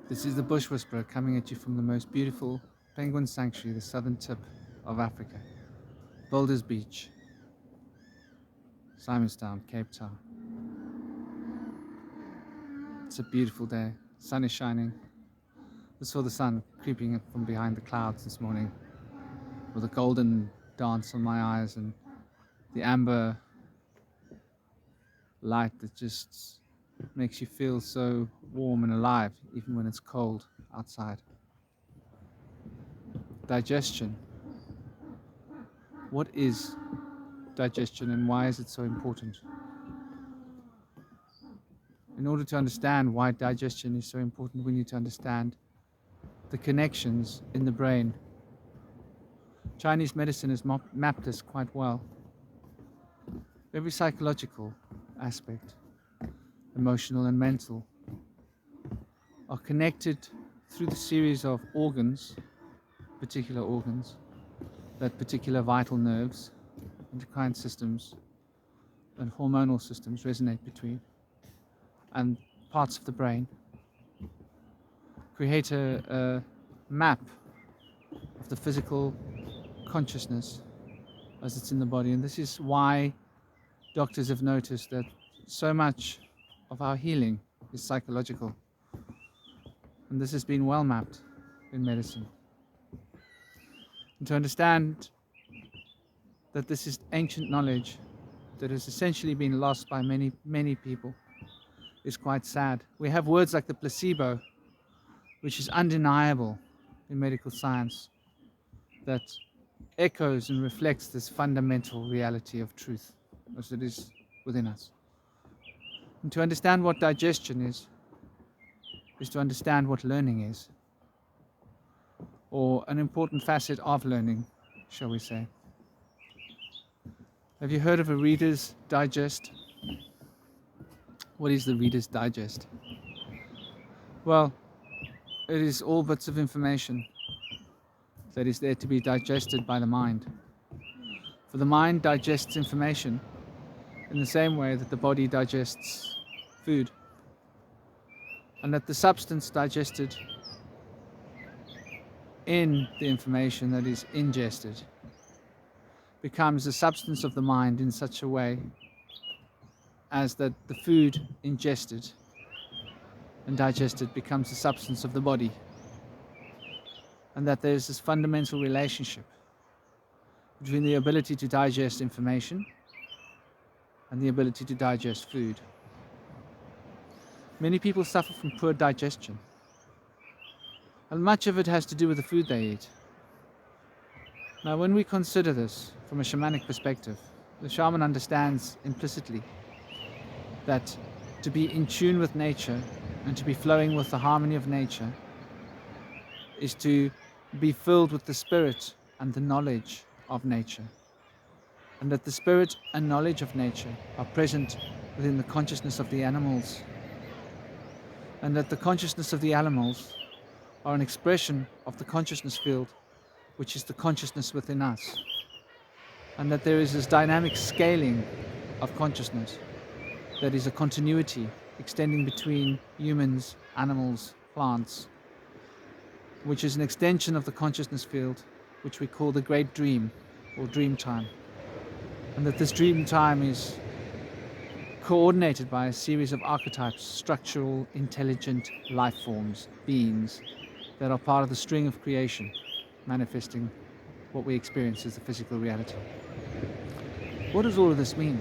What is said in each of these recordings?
This is the Bush Whisperer coming at you from the most beautiful penguin sanctuary, the southern tip of Africa. Boulders Beach, Simonstown, Cape Town. It's a beautiful day. Sun is shining. I saw the sun creeping from behind the clouds this morning with a golden dance on my eyes and the amber light that just makes you feel so warm and alive even when it's cold outside. Digestion. What is digestion and why is it so important? In order to understand why digestion is so important, we need to understand the connections in the brain. Chinese medicine has mapped this quite well. Every psychological aspect, emotional and mental, are connected through the series of organs, particular organs, that particular vital nerves, endocrine systems, and hormonal systems resonate between, and parts of the brain create a map of the physical consciousness as it's in the body. And this is why doctors have noticed that so much of our healing is psychological. And this has been well mapped in medicine. And to understand that this is ancient knowledge that has essentially been lost by many, many people is quite sad. We have words like the placebo, which is undeniable in medical science, that echoes and reflects this fundamental reality of truth as it is within us. And to understand what digestion is to understand what learning is, or an important facet of learning, shall we say. Have you heard of a Reader's Digest? What is the Reader's Digest? Well, it is all bits of information that is there to be digested by the mind. For the mind digests information in the same way that the body digests food, and that the substance digested in the information that is ingested becomes the substance of the mind in such a way as that the food ingested and digested becomes the substance of the body, and that there's this fundamental relationship between the ability to digest information and the ability to digest food. Many people suffer from poor digestion, and much of it has to do with the food they eat. Now, when we consider this from a shamanic perspective, the shaman understands implicitly that to be in tune with nature and to be flowing with the harmony of nature is to be filled with the spirit and the knowledge of nature, and that the spirit and knowledge of nature are present within the consciousness of the animals, and that the consciousness of the animals are an expression of the consciousness field, which is the consciousness within us, and that there is this dynamic scaling of consciousness that is a continuity extending between humans, animals, plants, which is an extension of the consciousness field, which we call the great dream or dream time, and that this dream time is coordinated by a series of archetypes, structural, intelligent life forms, beings that are part of the string of creation, manifesting what we experience as the physical reality. What does all of this mean?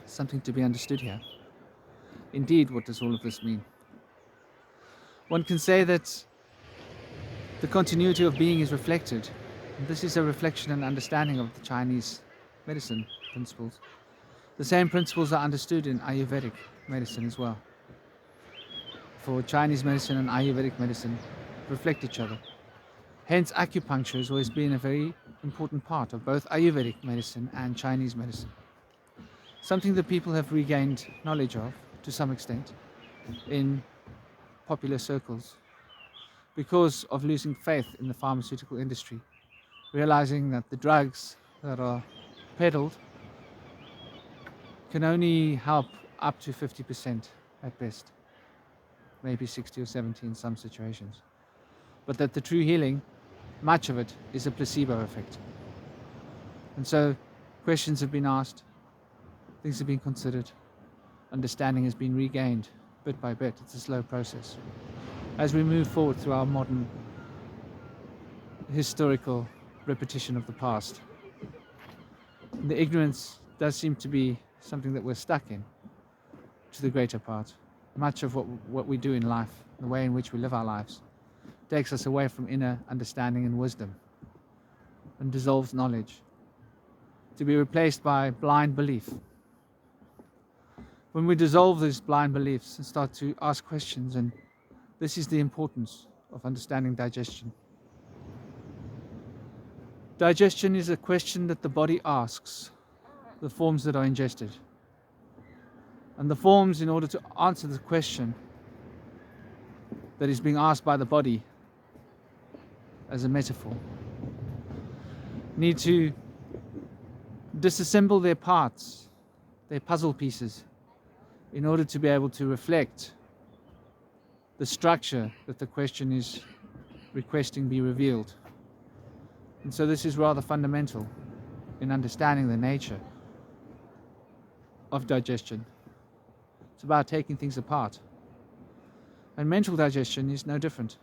Something to be understood here. Indeed, what does all of this mean? One can say that the continuity of being is reflected. This is a reflection and understanding of the Chinese medicine principles. The same principles are understood in Ayurvedic medicine as well. For Chinese medicine and Ayurvedic medicine reflect each other. Hence, acupuncture has always been a very important part of both Ayurvedic medicine and Chinese medicine. Something that people have regained knowledge of to some extent in popular circles because of losing faith in the pharmaceutical industry, realizing that the drugs that are peddled can only help up to 50% at best. maybe 60 or 70 in some situations. But that the true healing, much of it, is a placebo effect. And so questions have been asked, things have been considered, understanding has been regained bit by bit. It's a slow process. As we move forward through our modern historical repetition of the past, the ignorance does seem to be something that we're stuck in, to the greater part. Much of what we do in life, the way in which we live our lives, takes us away from inner understanding and wisdom, and dissolves knowledge, to be replaced by blind belief. When we dissolve these blind beliefs and start to ask questions, and this is the importance of understanding digestion. Digestion is a question that the body asks, the forms that are ingested. And the forms, in order to answer the question that is being asked by the body as a metaphor, need to disassemble their parts, their puzzle pieces, in order to be able to reflect the structure that the question is requesting be revealed. And so this is rather fundamental in understanding the nature of digestion. It's about taking things apart. And mental digestion is no different.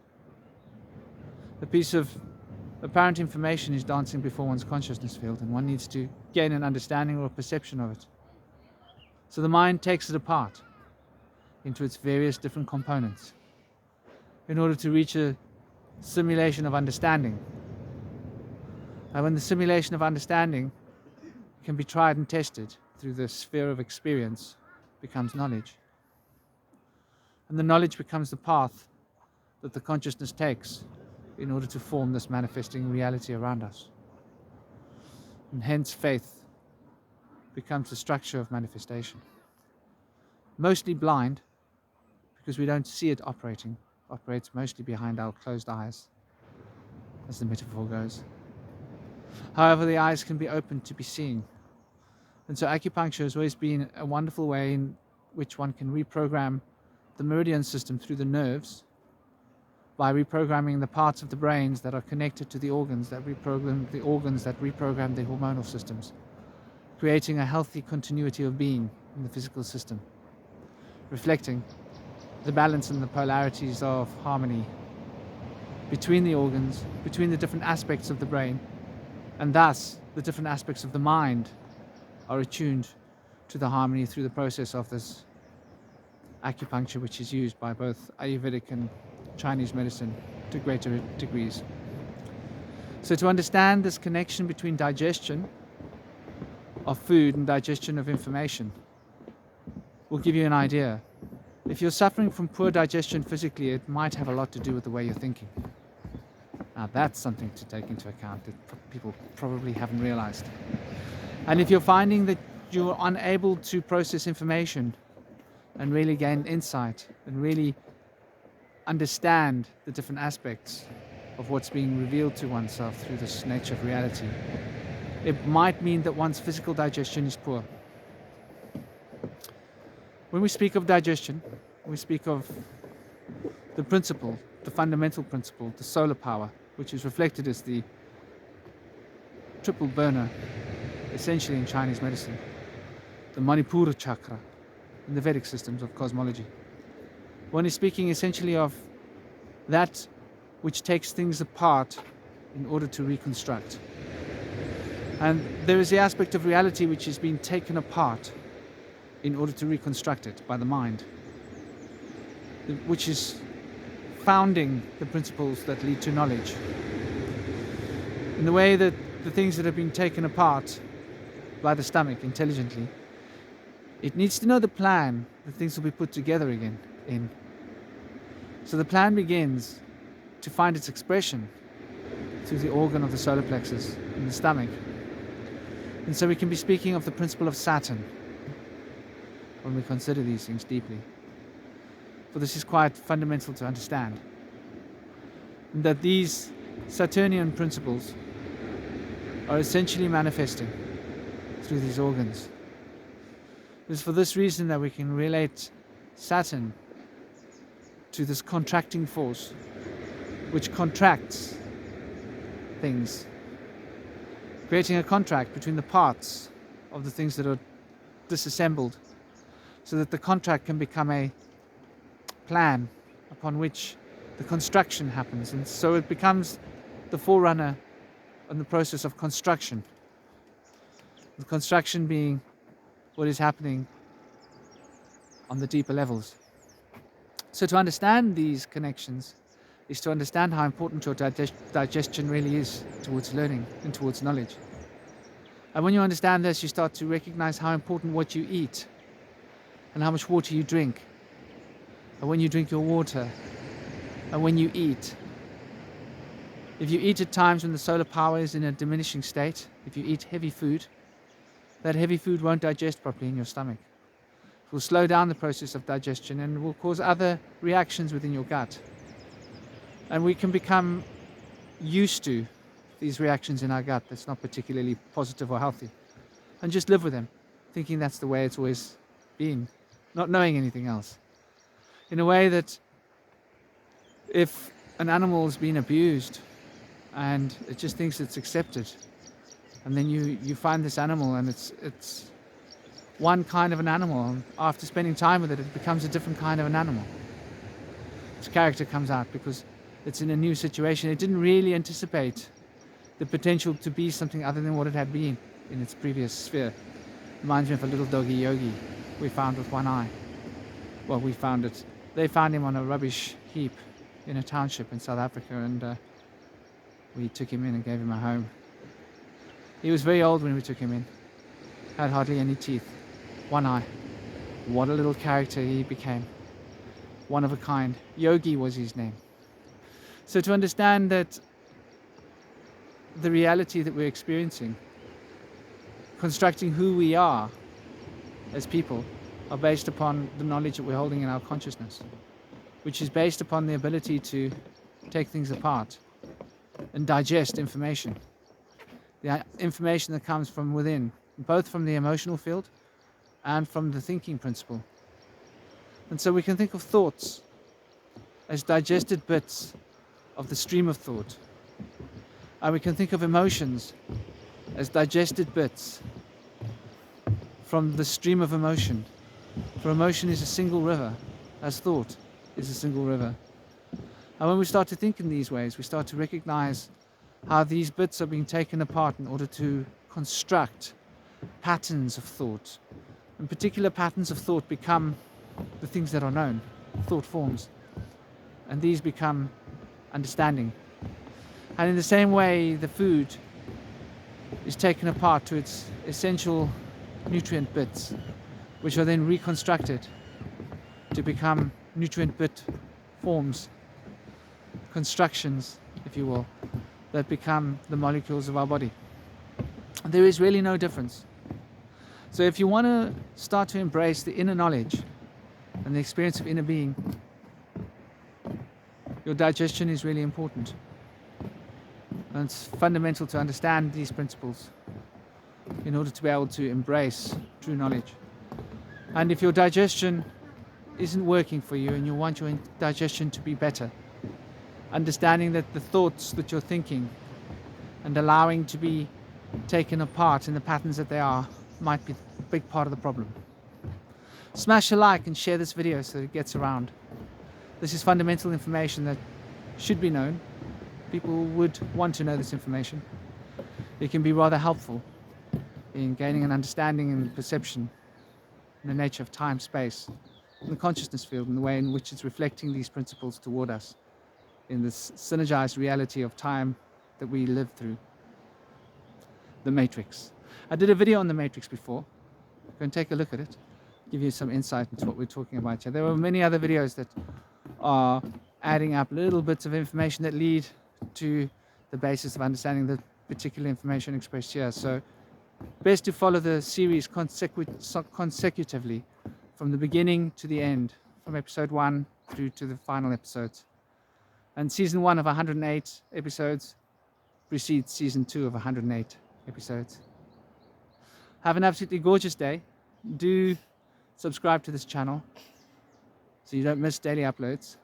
A piece of apparent information is dancing before one's consciousness field, and one needs to gain an understanding or a perception of it. So the mind takes it apart into its various different components in order to reach a simulation of understanding. And when the simulation of understanding can be tried and tested through the sphere of experience, becomes knowledge. And the knowledge becomes the path that the consciousness takes in order to form this manifesting reality around us. And hence faith becomes the structure of manifestation. Mostly blind, because we don't see it operates mostly behind our closed eyes, as the metaphor goes. However, the eyes can be opened to be seen. And so acupuncture has always been a wonderful way in which one can reprogram the meridian system through the nerves by reprogramming the parts of the brains that are connected to the organs that reprogram the hormonal systems, creating a healthy continuity of being in the physical system, reflecting the balance and the polarities of harmony between the organs, between the different aspects of the brain, and thus the different aspects of the mind are attuned to the harmony through the process of this acupuncture, which is used by both Ayurvedic and Chinese medicine to greater degrees. So to understand this connection between digestion of food and digestion of information will give you an idea. If you're suffering from poor digestion physically, it might have a lot to do with the way you're thinking. Now that's something to take into account that people probably haven't realized. And if you're finding that you're unable to process information and really gain insight and really understand the different aspects of what's being revealed to oneself through this nature of reality, it might mean that one's physical digestion is poor. When we speak of digestion, we speak of the principle, the fundamental principle, the solar power, which is reflected as the triple burner, essentially in Chinese medicine, the Manipura chakra in the Vedic systems of cosmology. One is speaking essentially of that which takes things apart in order to reconstruct. And there is the aspect of reality which is being taken apart in order to reconstruct it by the mind, which is founding the principles that lead to knowledge. In the way that the things that have been taken apart by the stomach intelligently, it needs to know the plan that things will be put together again in. So the plan begins to find its expression through the organ of the solar plexus in the stomach. And so we can be speaking of the principle of Saturn when we consider these things deeply. For this is quite fundamental to understand. And that these Saturnian principles are essentially manifesting through these organs. It is for this reason that we can relate Saturn to this contracting force, which contracts things, creating a contract between the parts of the things that are disassembled, so that the contract can become a plan upon which the construction happens. And so it becomes the forerunner in the process of construction. The construction being what is happening on the deeper levels. So to understand these connections is to understand how important your digestion really is towards learning and towards knowledge. And when you understand this, you start to recognize how important what you eat and how much water you drink, and when you drink your water, and when you eat. If you eat at times when the solar power is in a diminishing state, if you eat heavy food, that heavy food won't digest properly in your stomach. It will slow down the process of digestion and will cause other reactions within your gut. And we can become used to these reactions in our gut that's not particularly positive or healthy, and just live with them, thinking that's the way it's always been, not knowing anything else. In a way that if an animal has been abused and it just thinks it's accepted, and then you find this animal and it's one kind of an animal, and after spending time with it, it becomes a different kind of an animal. Its character comes out because it's in a new situation. It didn't really anticipate the potential to be something other than what it had been in its previous sphere. Reminds me of a little doggy Yogi we found with one eye. Well, we found it. They found him on a rubbish heap in a township in South Africa, and we took him in and gave him a home. He was very old when we took him in. Had hardly any teeth. One eye. What a little character he became. One of a kind. Yogi was his name. So to understand that the reality that we're experiencing, constructing who we are as people, are based upon the knowledge that we're holding in our consciousness, which is based upon the ability to take things apart and digest information. The information that comes from within, both from the emotional field and from the thinking principle. And so we can think of thoughts as digested bits of the stream of thought. And we can think of emotions as digested bits from the stream of emotion. For emotion is a single river, as thought is a single river. And when we start to think in these ways, we start to recognize how these bits are being taken apart in order to construct patterns of thought. And particular patterns of thought become the things that are known, thought forms. And these become understanding. And in the same way, the food is taken apart to its essential nutrient bits, which are then reconstructed to become nutrient bit forms, constructions, if you will, that become the molecules of our body. There is really no difference. So if you want to start to embrace the inner knowledge and the experience of inner being, your digestion is really important. And it's fundamental to understand these principles in order to be able to embrace true knowledge. And if your digestion isn't working for you and you want your digestion to be better, understanding that the thoughts that you're thinking and allowing to be taken apart in the patterns that they are might be a big part of the problem. Smash a like and share this video so that it gets around. This is fundamental information that should be known. People would want to know this information. It can be rather helpful in gaining an understanding and perception in the nature of time, space, and the consciousness field, and the way in which it's reflecting these principles toward us in this synergized reality of time that we live through. The Matrix. I did a video on the Matrix before. Go and take a look at it. Give you some insight into what we're talking about here. There were many other videos that are adding up little bits of information that lead to the basis of understanding the particular information expressed here. So best to follow the series consecutively from the beginning to the end, from episode 1 through to the final episodes. And season 1 of 108 episodes precedes season 2 of 108 episodes. Have an absolutely gorgeous day. Do subscribe to this channel so you don't miss daily uploads.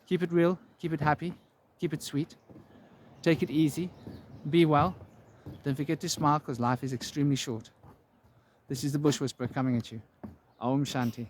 Keep it real, keep it happy, keep it sweet. Take it easy, be well. Don't forget to smile because life is extremely short. This is the Bush Whisperer coming at you. Om Shanti.